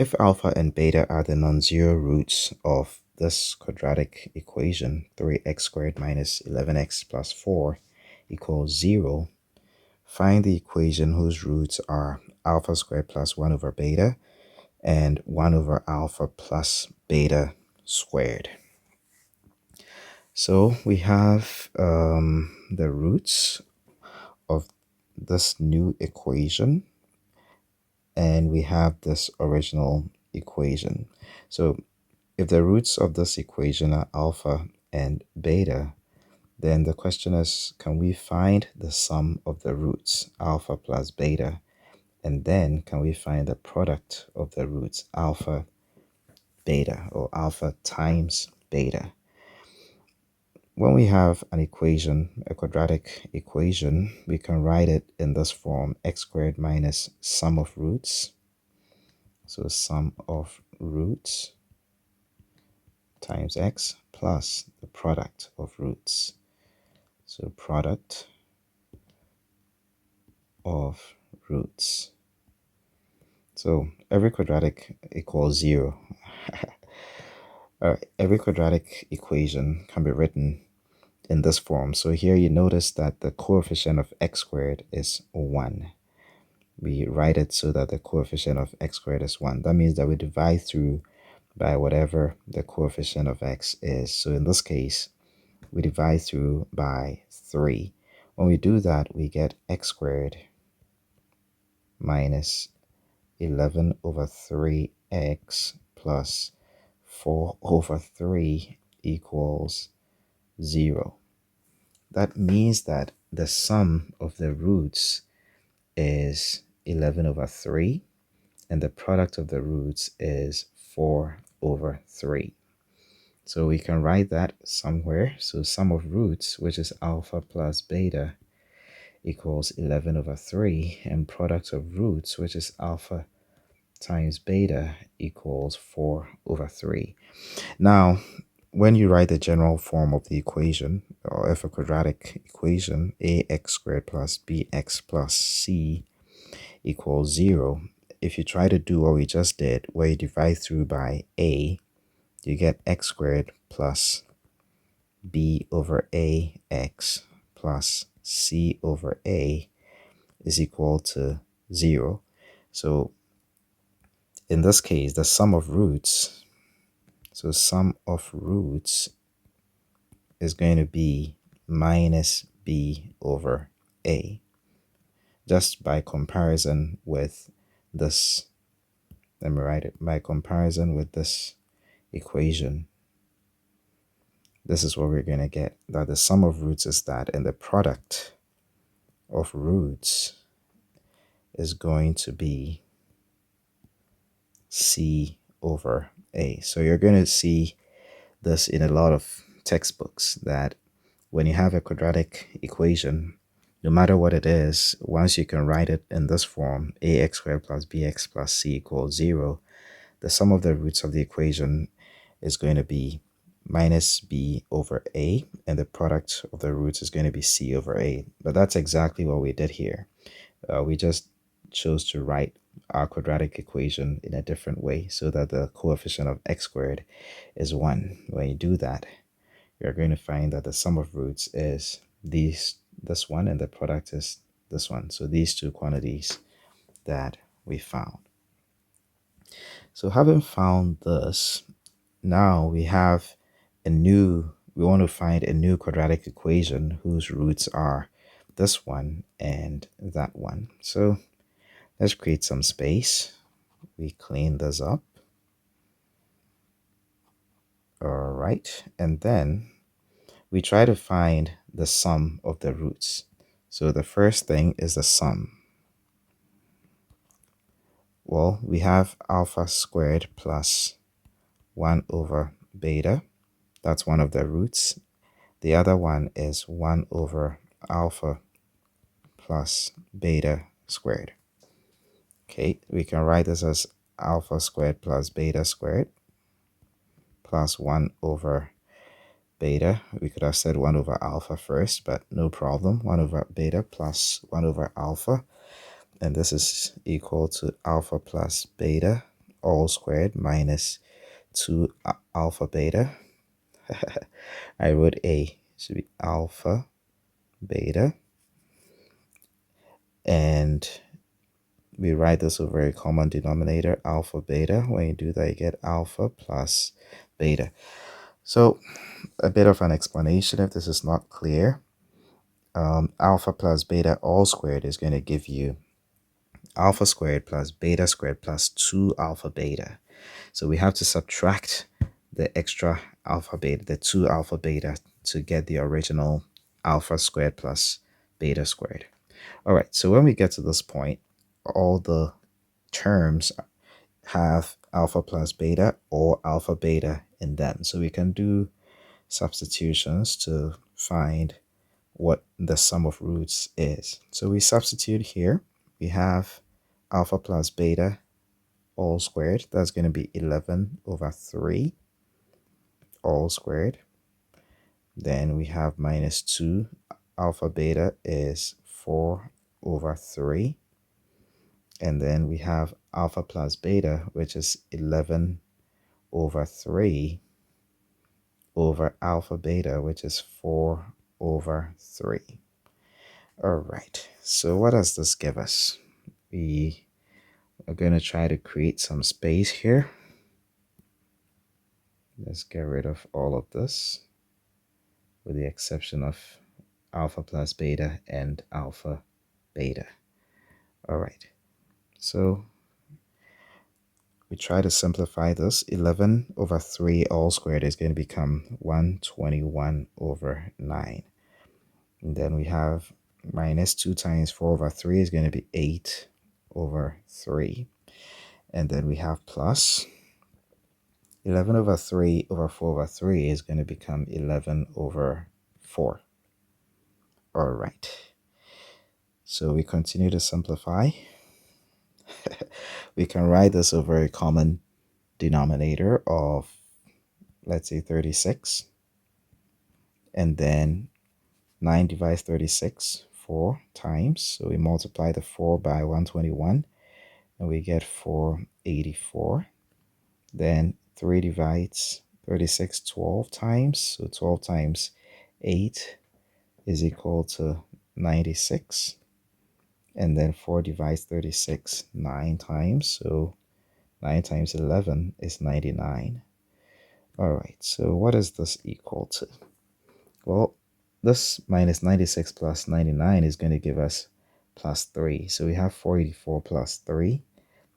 If alpha and beta are the non-zero roots of this quadratic equation, 3x squared minus 11x plus 4 equals 0, find the equation whose roots are alpha squared plus 1 over beta and 1 over alpha plus beta squared. So we have the roots of this new equation, and we have this original equation. So if the roots of this equation are alpha and beta, then the question is, can we find the sum of the roots, alpha plus beta? And then can we find the product of the roots, alpha, beta, or alpha times beta? When we have an equation, a quadratic equation, we can write it in this form: x squared minus sum of roots. So sum of roots times x plus the product of roots. So product of roots. So every quadratic equals 0. Every quadratic equation can be written in this form. So here you notice that the coefficient of x squared is 1. We write it so that the coefficient of x squared is 1. That means that we divide through by whatever the coefficient of x is. So in this case, we divide through by 3. When we do that, we get x squared minus 11 over 3x plus 4 over 3 equals 0. That means that the sum of the roots is 11 over 3, and the product of the roots is 4 over 3. So we can write that somewhere. So sum of roots, which is alpha plus beta, equals 11 over 3, and product of roots, which is alpha times beta, equals 4 over 3. Now, when you write the general form of the equation, or if a quadratic equation, ax squared plus bx plus c equals 0, if you try to do what we just did, where you divide through by a, you get x squared plus b over ax plus c over a is equal to 0. So in this case, the sum of roots, so sum of roots is going to be minus b over a, just by comparison with this. Let me write it. By comparison with this equation, this is what we're going to get, that the sum of roots is that, and the product of roots is going to be c over a. So you're going to see this in a lot of textbooks, that when you have a quadratic equation, no matter what it is, once you can write it in this form, ax squared plus bx plus c equals 0, the sum of the roots of the equation is going to be minus b over a, and the product of the roots is going to be c over a. But that's exactly what we did here. We just chose to write our quadratic equation in a different way so that the coefficient of x squared is 1. When you do that, you're going to find that the sum of roots is this one, and the product is this one. So these two quantities that we found. So having found this, now we want to find a new quadratic equation whose roots are this one and that one. So let's create some space. We clean this up. All right. And then we try to find the sum of the roots. So the first thing is the sum. Well, we have alpha squared plus 1 over beta. That's one of the roots. The other one is 1 over alpha plus beta squared. Okay, we can write this as alpha squared plus beta squared plus 1 over beta. We could have said 1 over alpha first, but no problem. 1 over beta plus 1 over alpha. And this is equal to alpha plus beta all squared minus 2 alpha beta. I wrote A, it should be alpha beta. And we write this over a common denominator, alpha beta. When you do that, you get alpha plus beta. So a bit of an explanation if this is not clear. Alpha plus beta all squared is going to give you alpha squared plus beta squared plus 2 alpha beta. So we have to subtract the extra alpha beta, the 2 alpha beta, to get the original alpha squared plus beta squared. All right, so when we get to this point, all the terms have alpha plus beta or alpha beta in them. So we can do substitutions to find what the sum of roots is. So we substitute here. We have alpha plus beta all squared. That's going to be 11 over 3 all squared. Then we have minus 2. Alpha beta is 4 over 3. And then we have alpha plus beta, which is 11 over 3 over alpha beta, which is 4 over 3. All right, so what does this give us? We are going to try to create some space here. Let's get rid of all of this, with the exception of alpha plus beta and alpha beta. All right, so we try to simplify this. 11 over 3 all squared is going to become 121 over 9. And then we have minus 2 times 4 over 3 is going to be 8 over 3. And then we have plus 11 over 3 over 4 over 3 is going to become 11 over 4. All right. So we continue to simplify. We can write this over a common denominator of, let's say, 36. And then 9 divides 36 4 times. So we multiply the 4 by 121 and we get 484. Then 3 divides 36 12 times. So 12 times 8 is equal to 96. And then 4 divides 36 9 times. So 9 times 11 is 99. All right, so what is this equal to? Well, this minus 96 plus 99 is going to give us plus 3. So we have 484 plus 3.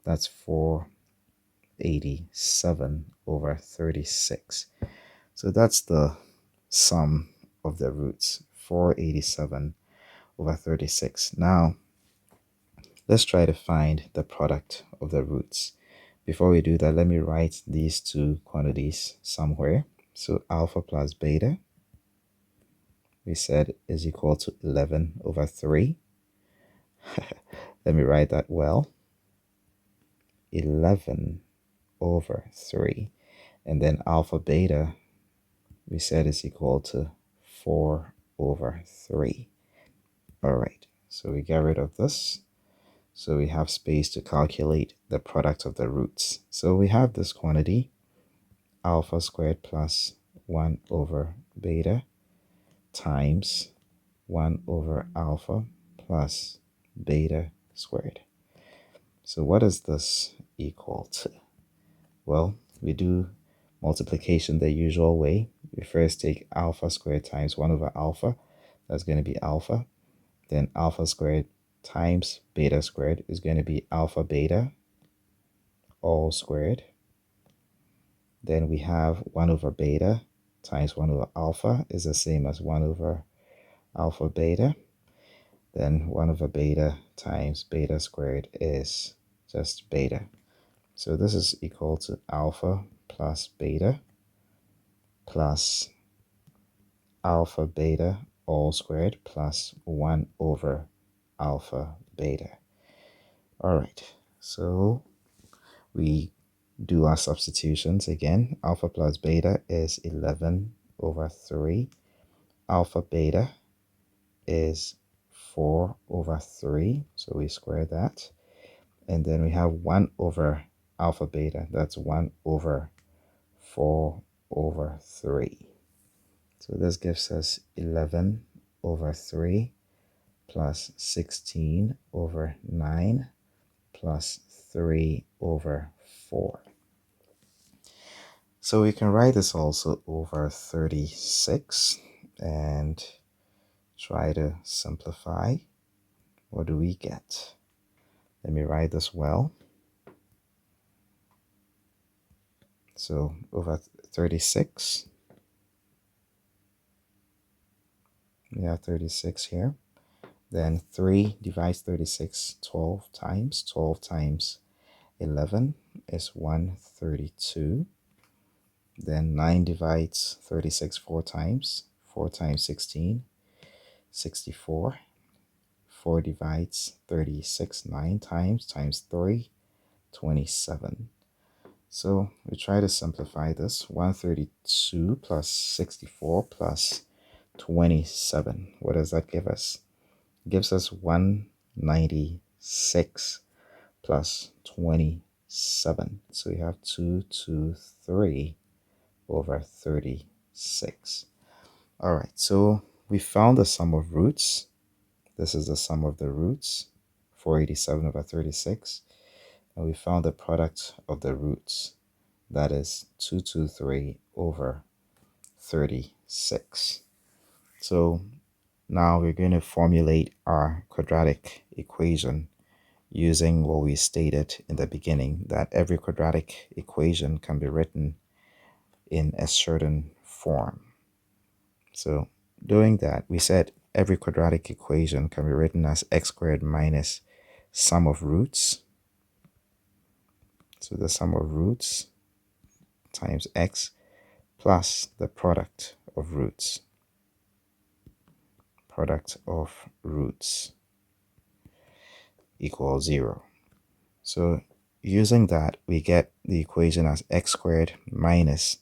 That's 487 over 36. So that's the sum of the roots, 487 over 36. Now, let's try to find the product of the roots. Before we do that, let me write these two quantities somewhere. So alpha plus beta, we said, is equal to 11 over 3. Let me write that well. 11 over 3. And then alpha beta, we said, is equal to 4 over 3. All right, so we get rid of this. So we have space to calculate the product of the roots. So we have this quantity, alpha squared plus 1 over beta times 1 over alpha plus beta squared. So what is this equal to? Well, we do multiplication the usual way. We first take alpha squared times 1 over alpha. That's going to be alpha. Then alpha squared times beta squared is going to be alpha beta all squared. Then we have 1 over beta times 1 over alpha is the same as 1 over alpha beta. Then 1 over beta times beta squared is just beta. So this is equal to alpha plus beta plus alpha beta all squared plus 1 over alpha beta. All right, so we do our substitutions again. Alpha plus beta is 11 over 3. Alpha beta is 4 over 3. So we square that. And then we have 1 over alpha beta. That's 1 over 4 over 3. So this gives us 11 over 3 plus 16 over 9 plus 3 over 4. So we can write this also over 36 and try to simplify. What do we get? Let me write this well. So over 36, we have 36 here. Then 3 divides 36 12 times. 12 times 11 is 132. Then 9 divides 36 4 times. 4 times 16, 64. 4 divides 36 9 times 3, 27. So we try to simplify this. 132 plus 64 plus 27. What does that give us? It gives us 196 plus 27. So we have 223 over 36. All right, so we found the sum of roots. This is the sum of the roots, 487 over 36. And we found the product of the roots. That is 223 over 36. So now we're going to formulate our quadratic equation using what we stated in the beginning, that every quadratic equation can be written in a certain form. So doing that, we said every quadratic equation can be written as x squared minus sum of roots. So the sum of roots times x plus the product of roots. Product of roots equals 0. So using that, we get the equation as x squared minus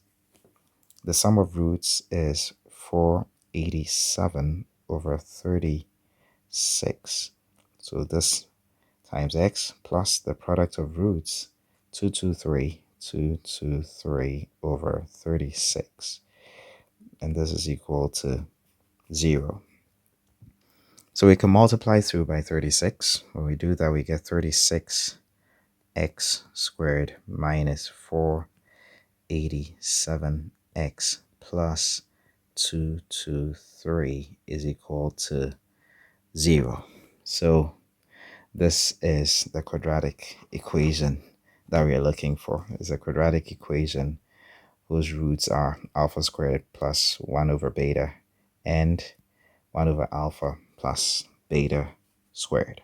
the sum of roots is 487 over 36. So this times x plus the product of roots, 223 over 36. And this is equal to 0. So we can multiply through by 36. When we do that, we get 36x squared minus 487x plus 223 is equal to 0. So this is the quadratic equation that we are looking for. It's a quadratic equation whose roots are alpha squared plus 1 over beta and 1 over alpha plus beta squared.